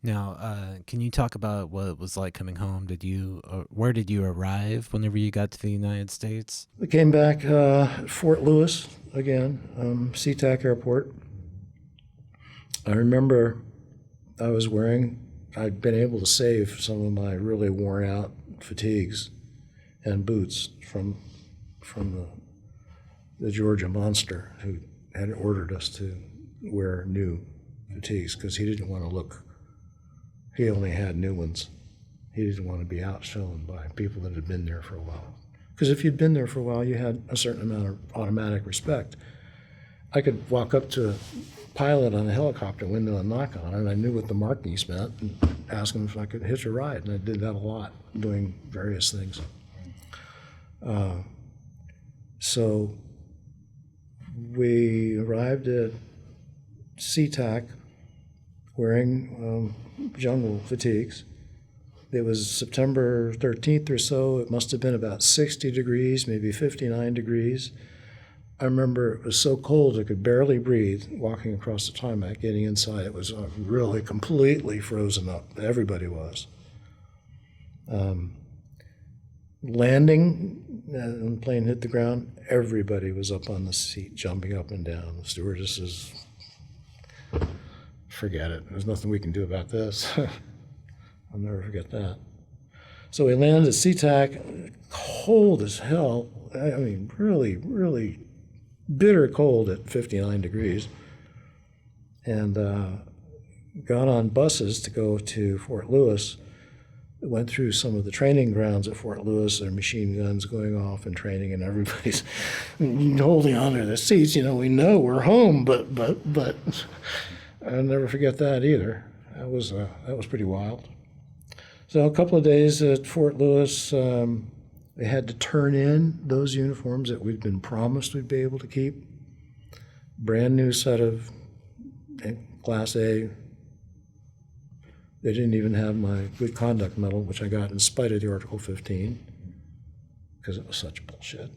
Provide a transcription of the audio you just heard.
Now, can you talk about what it was like coming home? Where did you arrive whenever you got to the United States? We came back Fort Lewis again, SeaTac Airport. I remember I'd been able to save some of my really worn out fatigues and boots from the Georgia monster who had ordered us to wear new fatigues because he didn't want to look, he only had new ones. He didn't want to be outshone by people that had been there for a while. Because if you'd been there for a while, you had a certain amount of automatic respect. I could walk up to a pilot on a helicopter window and knock on it, and I knew what the markings meant, and ask him if I could hitch a ride. And I did that a lot, doing various things. So we arrived at SeaTac wearing jungle fatigues. It was September 13th or so. It must have been about 60 degrees, maybe 59 degrees. I remember it was so cold I could barely breathe walking across the tarmac, getting inside. It was really completely frozen up. Everybody was. Landing, when the plane hit the ground, everybody was up on the seat, jumping up and down. The stewardesses, forget it. There's nothing we can do about this. I'll never forget that. So we landed at SeaTac, cold as hell. I mean, really, really bitter cold at 59 degrees. And got on buses to go to Fort Lewis. Went through some of the training grounds at Fort Lewis. There are machine guns going off and training, and everybody's holding onto their seats. You know, we know we're home, but I'll never forget that either. That was pretty wild. So a couple of days at Fort Lewis, they had to turn in those uniforms that we'd been promised we'd be able to keep. Brand new set of Class A. They didn't even have my good conduct medal, which I got in spite of the Article 15, because it was such bullshit.